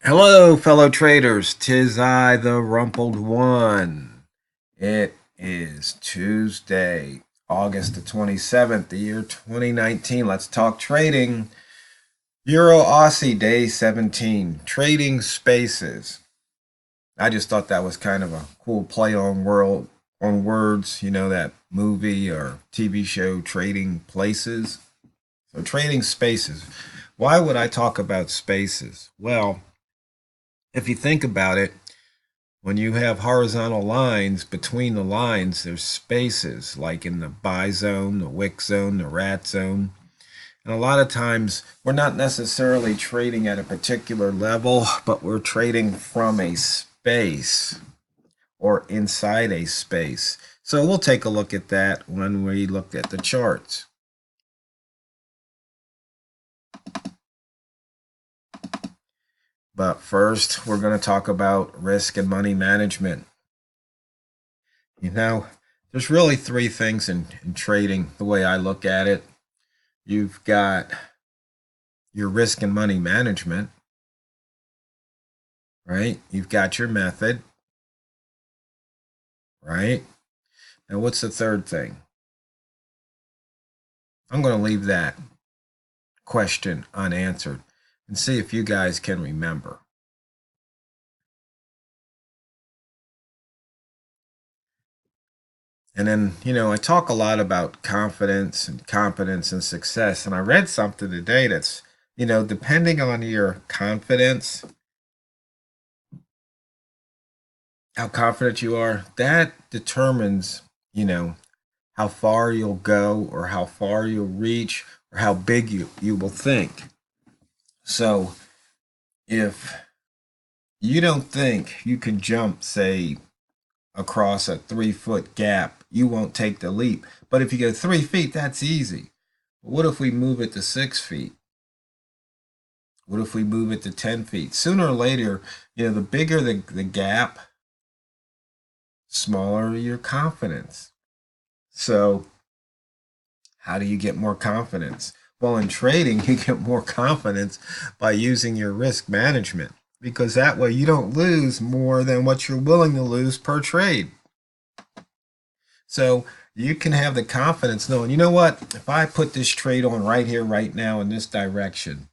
Hello, fellow traders. 'Tis I, the Rumpled One. It is Tuesday, August the 27th, the year 2019. Let's talk trading. Euro Aussie, day 17. Trading spaces. I just thought that was kind of a cool play on words, that movie or TV show, Trading Places. So, trading spaces. Why would I talk about spaces? Well, if you think about it, when you have horizontal lines, between the lines, there's spaces, like in the buy zone, the wick zone, the rat zone. And a lot of times, we're not necessarily trading at a particular level, but we're trading from a space or inside a space. So we'll take a look at that when we look at the charts. But first, we're going to talk about risk and money management. There's really three things in trading, the way I look at it. You've got your risk and money management, right? You've got your method, right? Now, what's the third thing? I'm going to leave that question unanswered and see if you guys can remember. And then, I talk a lot about confidence and competence and success. And I read something today that's, depending on your confidence, how confident you are, that determines, how far you'll go or how far you'll reach or how big you will think. So if you don't think you can jump, say, across a 3-foot gap, you won't take the leap. But if you go 3 feet, that's easy. But what if we move it to 6 feet? What if we move it to 10 feet? Sooner or later, the bigger the gap, smaller your confidence. So how do you get more confidence? Well, in trading, you get more confidence by using your risk management, because that way you don't lose more than what you're willing to lose per trade. So you can have the confidence knowing, you know what, if I put this trade on right here, right now in this direction,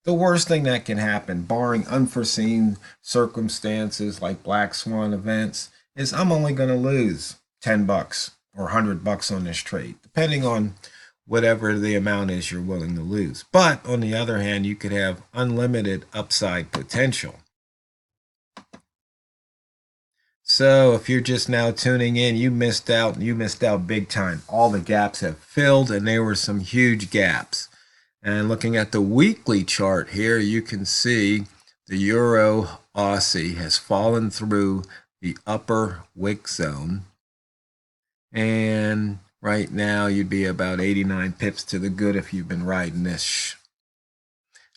the worst thing that can happen, barring unforeseen circumstances like black swan events, is I'm only going to lose $10 or $100 on this trade, depending on whatever the amount is you're willing to lose. But on the other hand, you could have unlimited upside potential. So if you're just now tuning in, you missed out. You missed out big time. All the gaps have filled, and there were some huge gaps. And looking at the weekly chart here, you can see the Euro Aussie has fallen through the upper wick zone. And right now, you'd be about 89 pips to the good if you've been riding this.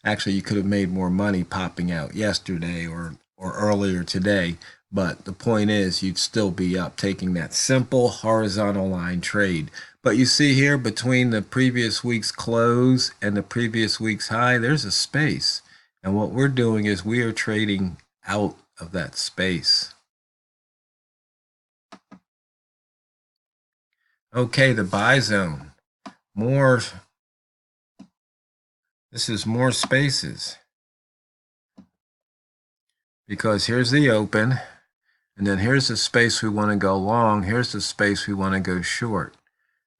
Actually, you could have made more money popping out yesterday or earlier today. But the point is, you'd still be up taking that simple horizontal line trade. But you see here, between the previous week's close and the previous week's high, there's a space. And what we're doing is we are trading out of that space. Okay, the buy zone. This is more spaces. Because here's the open. And then here's the space we want to go long. Here's the space we want to go short.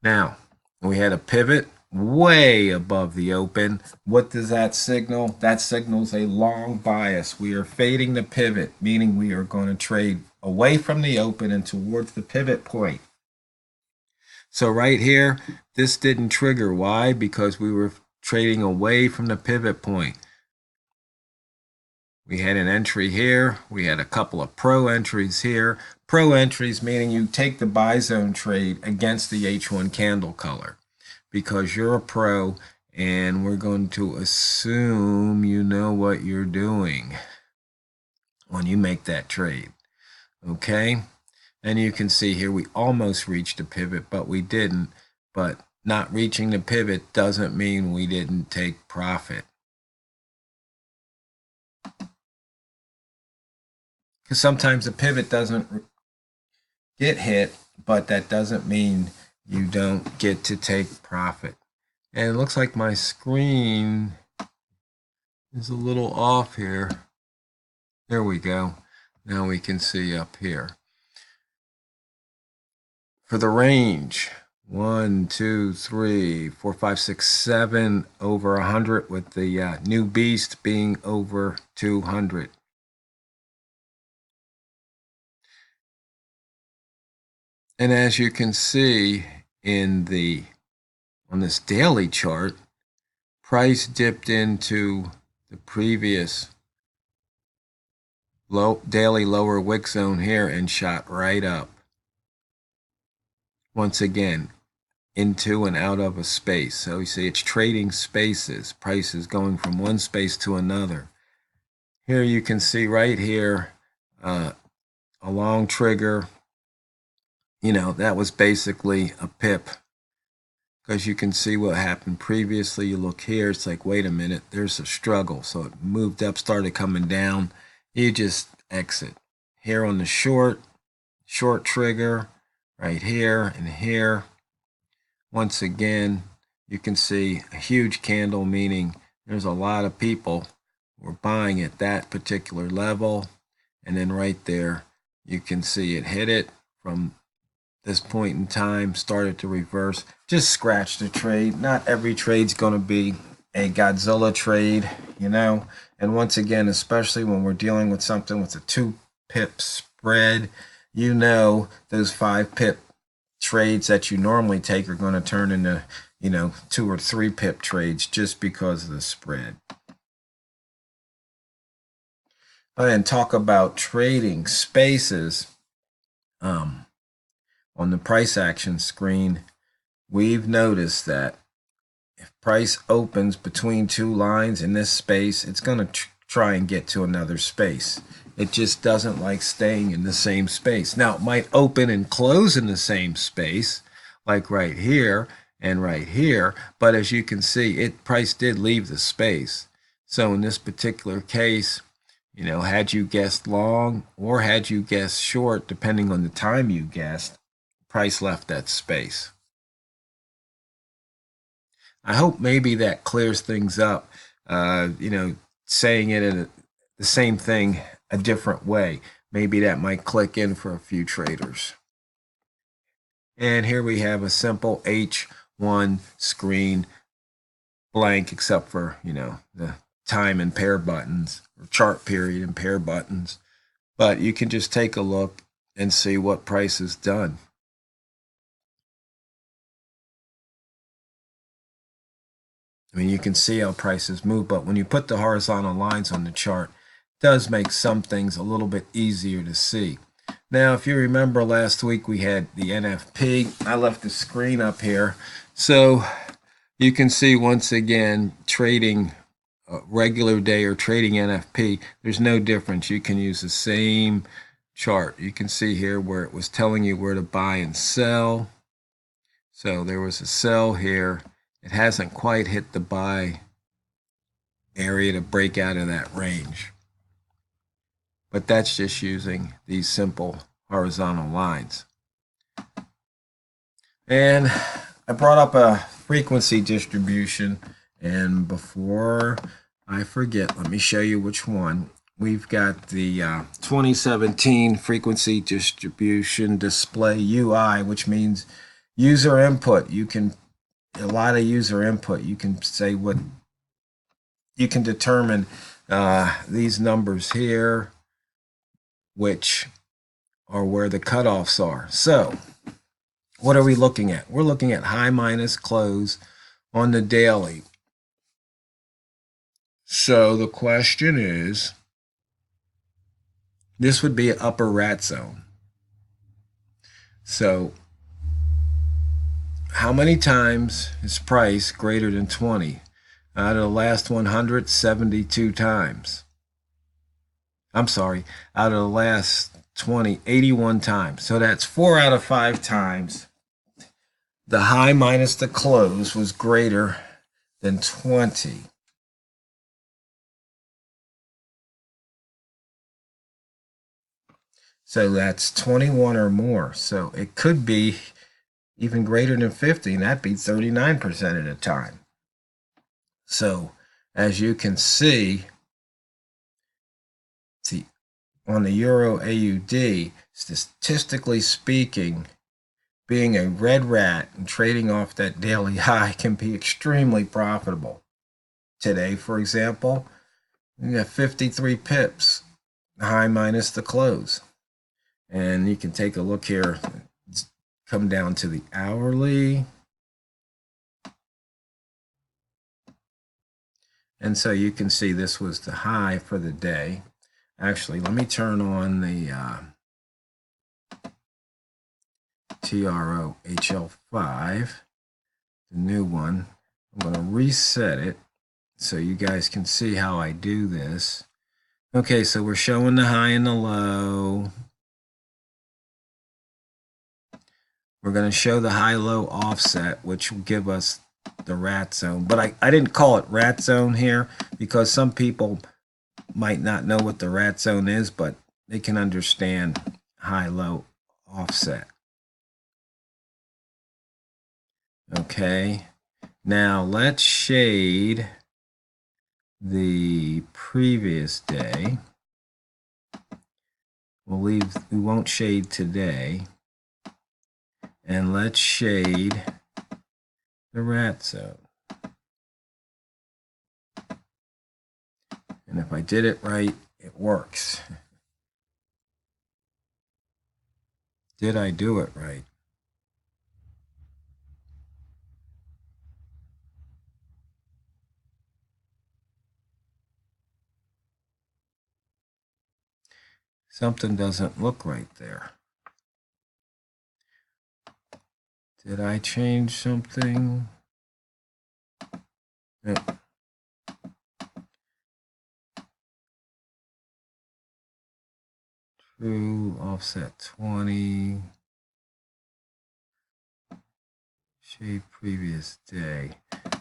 Now, we had a pivot way above the open. What does that signal? That signals a long bias. We are fading the pivot, meaning we are going to trade away from the open and towards the pivot point. So right here, this didn't trigger. Why? Because we were trading away from the pivot point. We had an entry here. We had a couple of pro entries here. Pro entries meaning you take the buy zone trade against the H1 candle color because you're a pro, and we're going to assume you know what you're doing when you make that trade. Okay? And you can see here we almost reached a pivot, but we didn't. But not reaching the pivot doesn't mean we didn't take profit. because sometimes the pivot doesn't get hit, but that doesn't mean you don't get to take profit. And it looks like my screen is a little off here. There we go. Now we can see up here. For the range, 1, 2, 3, 4, 5, 6, 7 over 100, with the new beast being over 200. And as you can see on this daily chart, price dipped into the previous daily lower wick zone here and shot right up. Once again, into and out of a space. So you see it's trading spaces. Price is going from one space to another. Here you can see right here a long trigger. That was basically a pip, because you can see what happened previously. You look here, it's like, wait a minute, there's a struggle. So it moved up, started coming down. You just exit. Here on the short trigger, right here and here. Once again, you can see a huge candle, meaning there's a lot of people who are buying at that particular level. And then right there, you can see it hit it from this point in time, started to reverse, just scratch the trade. Not every trade's going to be a Godzilla trade, and once again, especially when we're dealing with something with a 2-pip spread, those 5-pip trades that you normally take are going to turn into 2 or 3-pip trades just because of the spread. And talk about trading spaces. On the price action screen, we've noticed that if price opens between two lines in this space, it's going to try and get to another space. It just doesn't like staying in the same space. Now, it might open and close in the same space, like right here and right here, but as you can see, price did leave the space. So in this particular case, had you guessed long or had you guessed short, depending on the time you guessed, price left that space. I hope maybe that clears things up, saying it in the same thing a different way. Maybe that might click in for a few traders. And here we have a simple H1 screen, blank except for, the time and pair buttons, or chart period and pair buttons. But you can just take a look and see what price has done. You can see how prices move, but when you put the horizontal lines on the chart, it does make some things a little bit easier to see. Now, if you remember last week, we had the NFP. I left the screen up here. So you can see once again, trading regular day or trading NFP, there's no difference. You can use the same chart. You can see here where it was telling you where to buy and sell. So there was a sell here. It hasn't quite hit the buy area to break out of that range. But that's just using these simple horizontal lines. And I brought up a frequency distribution. And before I forget, let me show you which one. We've got the 2017 frequency distribution display UI, which means user input. A lot of user input. You can say what you can determine these numbers here, which are where the cutoffs are. So what are we looking at? We're looking at high minus close on the daily. So the question is, this would be an upper rat zone. So how many times is price greater than 20? Out of the last 172 times. I'm sorry, out of the last 20, 81 times. So that's 4 out of 5 times. The high minus the close was greater than 20. So that's 21 or more. So it could be even greater than 50, and that'd be 39% of the time. So as you can see on the Euro AUD, statistically speaking, being a red rat and trading off that daily high can be extremely profitable. Today, for example, you got 53 pips, high minus the close. And you can take a look here, come down to the hourly. And so you can see this was the high for the day. Actually, let me turn on the TROHL5, the new one. I'm going to reset it so you guys can see how I do this. Okay, so we're showing the high and the low. We're going to show the high-low offset, which will give us the rat zone. But I didn't call it rat zone here because some people might not know what the rat zone is, but they can understand high-low offset. Okay, now let's shade the previous day. We won't shade today. And let's shade the rat zone. And if I did it right, it works. Did I do it right? Something doesn't look right there. Did I change something? No. True, offset 20. Shade previous day.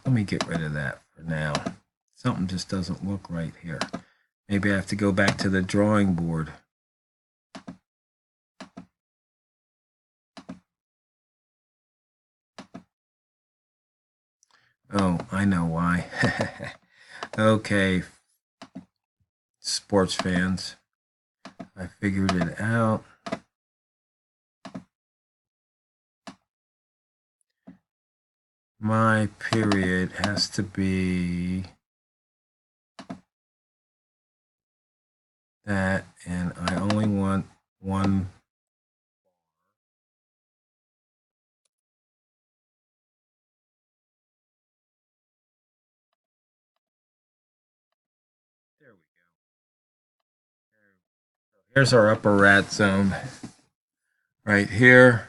Let me get rid of that for now. Something just doesn't look right here. Maybe I have to go back to the drawing board. Oh, I know why. Okay, sports fans, I figured it out. My period has to be that, and I only want one. There we go. Here's our upper rat zone right here.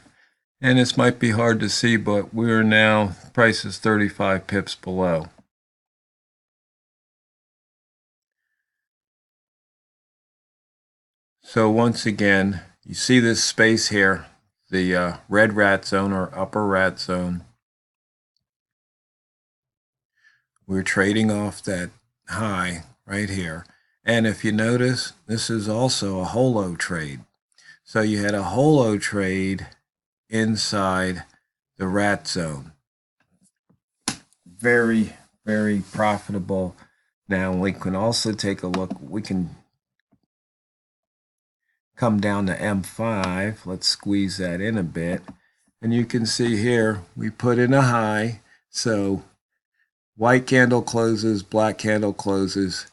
And this might be hard to see, but we're now, price is 35 pips below. So once again, you see this space here, the red rat zone or upper rat zone. We're trading off that high right here. And if you notice, this is also a holo trade. So you had a holo trade inside the rat zone. Very, very profitable. Now we can also take a look. We can come down to M5. Let's squeeze that in a bit. And you can see here, we put in a high. So white candle closes, black candle closes,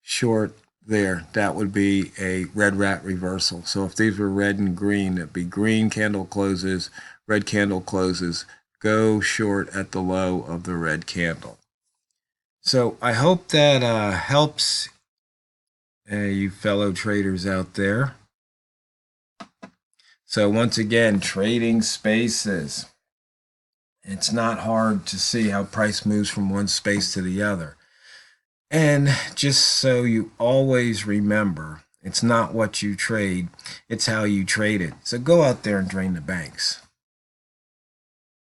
short there. That would be a red rat reversal. So if these were red and green, it'd be green candle closes, red candle closes. Go short at the low of the red candle. So I hope that helps you fellow traders out there. So once again, trading spaces. It's not hard to see how price moves from one space to the other. And just so you always remember, it's not what you trade, it's how you trade it. So go out there and drain the banks.